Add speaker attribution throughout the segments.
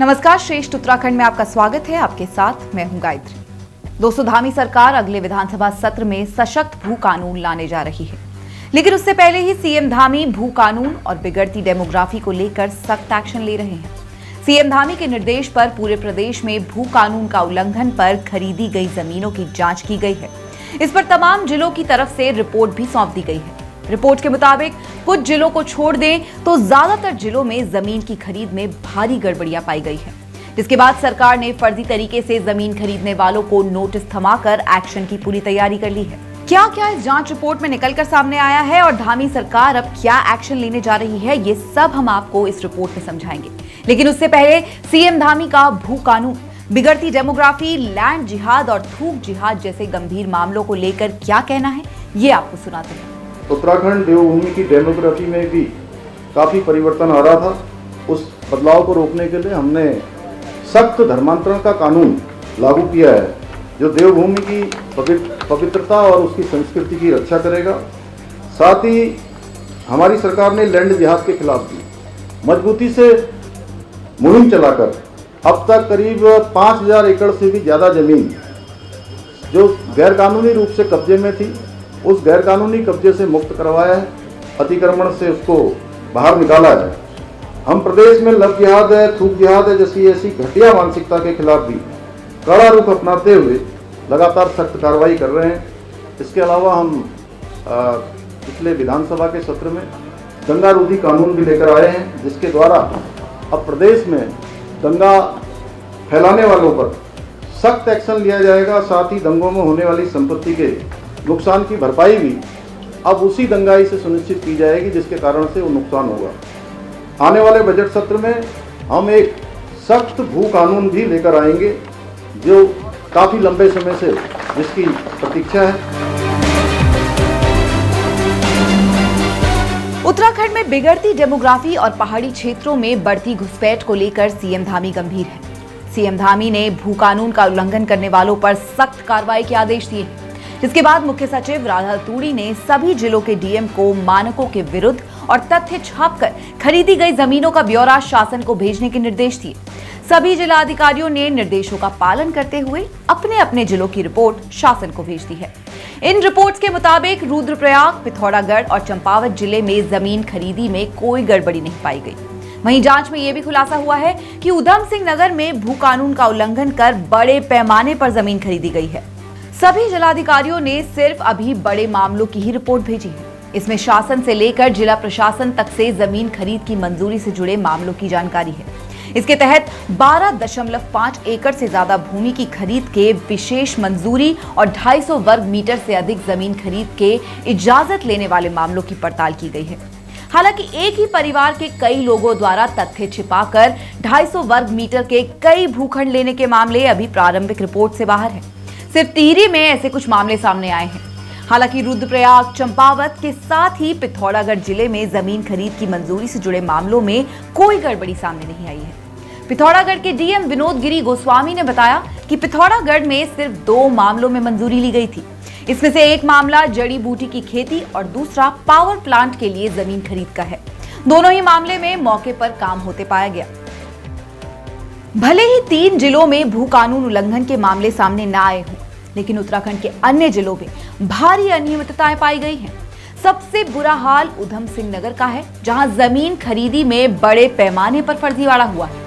Speaker 1: नमस्कार, श्रेष्ठ उत्तराखंड में आपका स्वागत है। आपके साथ मैं हूं गायत्री। दोस्तों, धामी सरकार अगले विधानसभा सत्र में सशक्त भू कानून लाने जा रही है, लेकिन उससे पहले ही सीएम धामी भू कानून और बिगड़ती डेमोग्राफी को लेकर सख्त एक्शन ले रहे हैं। सीएम धामी के निर्देश पर पूरे प्रदेश में भू कानून का उल्लंघन पर खरीदी गई जमीनों की जांच की गई है। इस पर तमाम जिलों की तरफ से रिपोर्ट भी सौंप दी गई है। रिपोर्ट के मुताबिक कुछ जिलों को छोड़ दें तो ज्यादातर जिलों में जमीन की खरीद में भारी गड़बड़ियां पाई गई है, जिसके बाद सरकार ने फर्जी तरीके से जमीन खरीदने वालों को नोटिस थमाकर एक्शन की पूरी तैयारी कर ली है। क्या क्या इस जांच रिपोर्ट में निकलकर सामने आया है और धामी सरकार अब क्या एक्शन लेने जा रही है, ये सब हम आपको इस रिपोर्ट में समझाएंगे। लेकिन उससे पहले सीएम धामी का भू कानून, बिगड़ती डेमोग्राफी, लैंड जिहाद और थूक जिहाद जैसे गंभीर मामलों को लेकर क्या कहना है, ये आपको सुनाते हैं।
Speaker 2: उत्तराखंड देवभूमि की डेमोग्राफी में भी काफ़ी परिवर्तन आ रहा था। उस बदलाव को रोकने के लिए हमने सख्त धर्मांतरण का कानून लागू किया है, जो देवभूमि की पवित्रता और उसकी संस्कृति की रक्षा करेगा। साथ ही हमारी सरकार ने लैंड जिहाद के खिलाफ भी मजबूती से मुहिम चलाकर अब तक करीब 5000 एकड़ से भी ज़्यादा जमीन जो गैरकानूनी रूप से कब्जे में थी, उस गैरकानूनी कब्जे से मुक्त करवाया है, अतिक्रमण से उसको बाहर निकाला है। हम प्रदेश में लव जिहाद है, थूक जिहाद है जैसी ऐसी घटिया मानसिकता के खिलाफ भी कड़ा रुख अपनाते हुए लगातार सख्त कार्रवाई कर रहे हैं। इसके अलावा हम पिछले विधानसभा के सत्र में दंगा रोधी कानून भी लेकर आए हैं, जिसके द्वारा अब प्रदेश में दंगा फैलाने वालों पर सख्त एक्शन लिया जाएगा। साथ ही दंगों में होने वाली संपत्ति के नुकसान की भरपाई भी अब उसी दंगाई से सुनिश्चित की जाएगी जिसके कारण से वो नुकसान होगा। आने वाले बजट सत्र में हम एक सख्त भू कानून भी लेकर आएंगे, जो काफ़ी लंबे समय से जिसकी प्रतीक्षा है।
Speaker 1: उत्तराखंड में बिगड़ती डेमोग्राफी और पहाड़ी क्षेत्रों में बढ़ती घुसपैठ को लेकर सीएम धामी गंभीर है। सीएम धामी ने भू कानून का उल्लंघन करने वालों पर सख्त कार्रवाई के आदेश दिए हैं, जिसके बाद मुख्य सचिव राधा तूड़ी ने सभी जिलों के डीएम को मानकों के विरुद्ध और तथ्य छापकर खरीदी गई जमीनों का ब्यौरा शासन को भेजने के निर्देश दिए। सभी जिला अधिकारियों ने निर्देशों का पालन करते हुए अपने अपने जिलों की रिपोर्ट शासन को भेज दी है। इन रिपोर्ट्स के मुताबिक रुद्रप्रयाग, पिथौरागढ़ और चंपावत जिले में जमीन खरीदी में कोई गड़बड़ी नहीं पाई गई। वहीं जांच में यह भी खुलासा हुआ है कि उधम सिंह नगर में भू कानून का उल्लंघन कर बड़े पैमाने पर जमीन खरीदी गई है। सभी जिलाधिकारियों ने सिर्फ अभी बड़े मामलों की ही रिपोर्ट भेजी है। इसमें शासन से लेकर जिला प्रशासन तक से जमीन खरीद की मंजूरी से जुड़े मामलों की जानकारी है। इसके तहत 12.5 एकड़ से ज्यादा भूमि की खरीद के विशेष मंजूरी और 250 वर्ग मीटर से अधिक जमीन खरीद के इजाजत लेने वाले मामलों की पड़ताल की गई है। हालांकि एक ही परिवार के कई लोगों द्वारा तथ्य छिपाकर 250 वर्ग मीटर के कई भूखंड लेने के मामले अभी प्रारंभिक रिपोर्ट से बाहर है। सिर्फ टिहरी में ऐसे कुछ मामले सामने आए हैं। हालांकि रुद्रप्रयाग, चंपावत के साथ ही पिथौरागढ़ जिले में जमीन खरीद की मंजूरी से जुड़े मामलों में कोई गड़बड़ी सामने नहीं आई है। पिथौरागढ़ के डीएम विनोद गिरी गोस्वामी ने बताया कि पिथौरागढ़ में सिर्फ 2 मामलों में मंजूरी ली गई थी। इसमें से एक मामला जड़ी बूटी की खेती और दूसरा पावर प्लांट के लिए जमीन खरीद का है। दोनों ही मामले में मौके पर काम होते पाया गया। भले ही 3 जिलों में भू कानून उल्लंघन के मामले सामने न आए हों, लेकिन उत्तराखंड के अन्य जिलों में भारी अनियमितताएं पाई गई हैं। सबसे बुरा हाल उधम सिंह नगर का है, जहां जमीन खरीदी में बड़े पैमाने पर फर्जीवाड़ा हुआ है।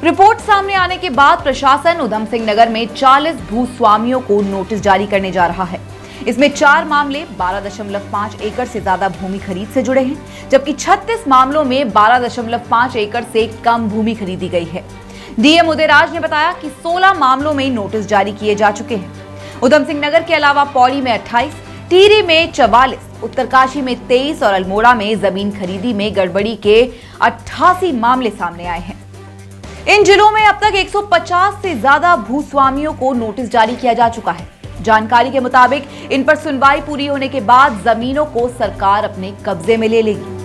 Speaker 1: रिपोर्ट सामने आने के बाद प्रशासन उधम सिंह नगर में 40 भूस्वामियों को नोटिस जारी करने जा रहा है। इसमें 4 मामले 12.5 एकड़ से ज्यादा भूमि खरीद से जुड़े हैं, जबकि 36 मामलों में 12.5 एकड़ से कम भूमि खरीदी गई है। डीएम उदयराज ने बताया कि 16 मामलों में नोटिस जारी किए जा चुके हैं। उधम सिंह नगर के अलावा पौड़ी में 28, टिहरी में 44, उत्तरकाशी में 23 और अल्मोड़ा में जमीन खरीदी में गड़बड़ी के 88 मामले सामने आए हैं। इन जिलों में अब तक 150 से ज्यादा भूस्वामियों को नोटिस जारी किया जा चुका है। जानकारी के मुताबिक इन पर सुनवाई पूरी होने के बाद जमीनों को सरकार अपने कब्जे में ले लेगी।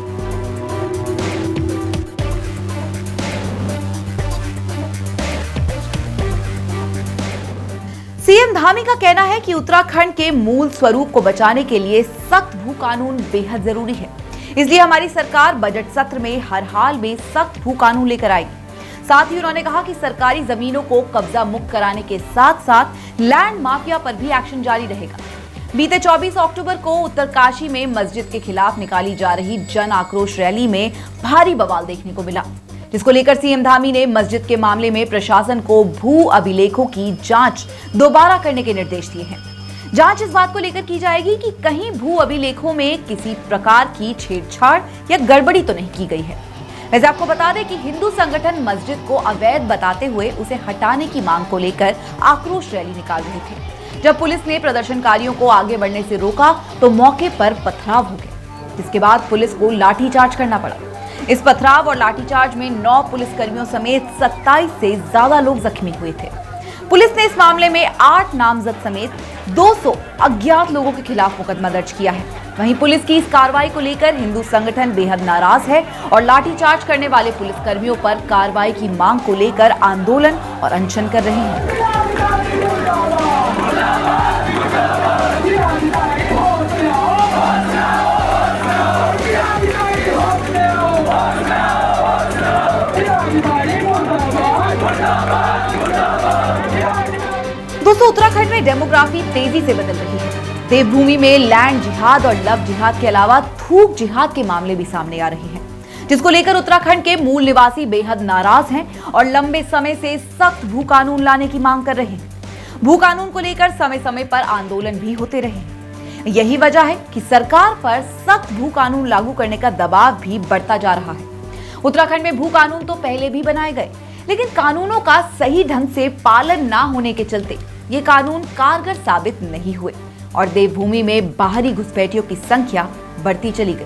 Speaker 1: सीएम धामी का कहना है कि उत्तराखंड के मूल स्वरूप को बचाने के लिए सख्त भू कानून बेहद जरूरी है। इसलिए हमारी सरकार बजट सत्र में हर हाल में सख्त भू कानून लेकर आएगी। साथ ही उन्होंने कहा कि सरकारी जमीनों को कब्जा मुक्त कराने के साथ साथ लैंड माफिया पर भी एक्शन जारी रहेगा। बीते 24 अक्टूबर को उत्तरकाशी में मस्जिद के खिलाफ निकाली जा रही जन आक्रोश रैली में भारी बवाल देखने को मिला, जिसको लेकर सीएम धामी ने मस्जिद के मामले में प्रशासन को भू अभिलेखों की जांच दोबारा करने के निर्देश दिए हैं। जांच इस बात को लेकर की जाएगी कि कहीं भू अभिलेखों में किसी प्रकार की छेड़छाड़ या गड़बड़ी तो नहीं की गई है। वैसे आपको बता दें कि हिंदू संगठन मस्जिद को अवैध बताते हुए उसे हटाने की मांग को लेकर आक्रोश रैली निकाल रहे थे। जब पुलिस ने प्रदर्शनकारियों को आगे बढ़ने से रोका तो मौके पर पथराव हो गया, जिसके बाद पुलिस को लाठीचार्ज करना पड़ा। इस पथराव और लाठीचार्ज में 9 पुलिसकर्मियों समेत 27 से ज्यादा लोग जख्मी हुए थे। पुलिस ने इस मामले में 8 नामजद समेत 200 अज्ञात लोगों के खिलाफ मुकदमा दर्ज किया है। वहीं पुलिस की इस कार्रवाई को लेकर हिंदू संगठन बेहद नाराज है और लाठीचार्ज करने वाले पुलिसकर्मियों पर कार्रवाई की मांग को लेकर आंदोलन और अनशन कर रहे हैं। दोस्तों, उत्तराखंड में डेमोग्राफी तेजी से बदल रही है। देवभूमि में लैंड जिहाद और लव जिहाद के अलावा थूक जिहाद के मामले भी सामने आ रहे हैं, जिसको लेकर उत्तराखंड के मूल निवासी बेहद नाराज हैं और लंबे समय से सख्त भू कानून लाने की मांग कर रहे हैं। भू कानून को लेकर समय समय पर आंदोलन भी होते रहे हैं। यही वजह है कि सरकार पर सख्त भू कानून लागू करने का दबाव भी बढ़ता जा रहा है। उत्तराखंड में भू कानून तो पहले भी बनाए गए, लेकिन कानूनों का सही ढंग से पालन ना होने के चलते ये कानून कारगर साबित नहीं हुए और देवभूमि में बाहरी घुसपैठियों की संख्या बढ़ती चली गई।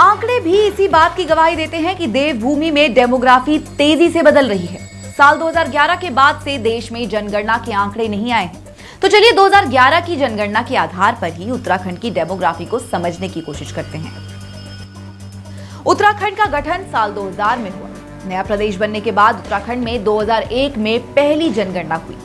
Speaker 1: आंकड़े भी इसी बात की गवाही देते हैं कि देवभूमि में डेमोग्राफी तेजी से बदल रही है। साल 2011 के बाद से देश में जनगणना के आंकड़े नहीं आए हैं, तो चलिए 2011 की जनगणना के आधार पर ही उत्तराखंड की डेमोग्राफी को समझने की कोशिश करते हैं। उत्तराखंड का गठन साल 2000 में हुआ। नया प्रदेश बनने के बाद उत्तराखंड में 2001 में पहली जनगणना हुई।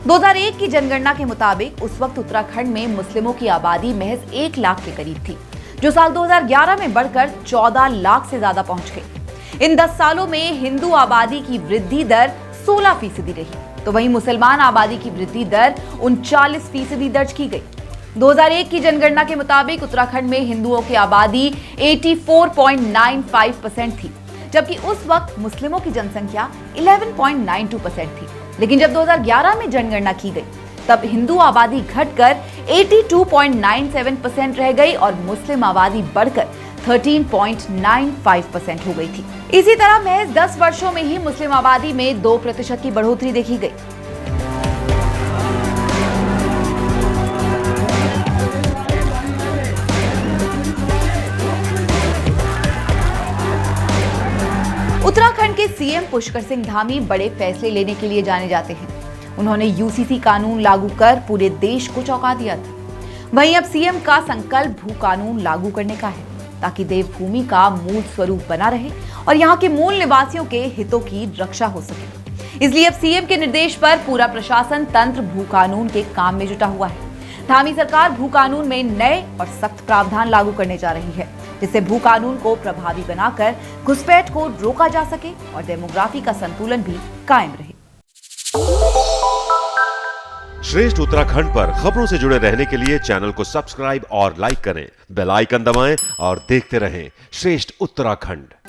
Speaker 1: 2001 की जनगणना के मुताबिक उस वक्त उत्तराखंड में मुस्लिमों की आबादी महज 1 लाख के करीब थी, जो साल 2011 में बढ़कर 14 लाख से ज्यादा पहुंच गई। इन 10 सालों में हिंदू आबादी की वृद्धि दर 16% रही, तो वहीं मुसलमान आबादी की वृद्धि दर 39% दर्ज की गई। 2001 की जनगणना के मुताबिक उत्तराखंड में हिंदुओं की आबादी 84.95% थी, जबकि उस वक्त मुस्लिमों की जनसंख्या 11.92% थी। लेकिन जब 2011 में जनगणना की गई, तब हिंदू आबादी घटकर 82.97% रह गई और मुस्लिम आबादी बढ़कर 13.95% हो गई थी। इसी तरह महज 10 वर्षों में ही मुस्लिम आबादी में 2% की बढ़ोतरी देखी गई। उत्तराखंड के सीएम पुष्कर सिंह धामी बड़े फैसले लेने के लिए जाने जाते हैं। उन्होंने यूसीसी कानून लागू कर पूरे देश को चौंका दिया था। वहीं अब सीएम का संकल्प भू कानून लागू करने का है, ताकि देवभूमि का मूल स्वरूप बना रहे और यहाँ के मूल निवासियों के हितों की रक्षा हो सके। इसलिए अब सीएम के निर्देश पर पूरा प्रशासन तंत्र भू कानून के काम में जुटा हुआ है। धामी सरकार भू कानून में नए और सख्त प्रावधान लागू करने जा रही है, जिससे भू कानून को प्रभावी बनाकर घुसपैठ को रोका जा सके और डेमोग्राफी का संतुलन भी कायम रहे।
Speaker 3: श्रेष्ठ उत्तराखंड पर खबरों से जुड़े रहने के लिए चैनल को सब्सक्राइब और लाइक करें, बेल आइकन दबाएं और देखते रहें श्रेष्ठ उत्तराखंड।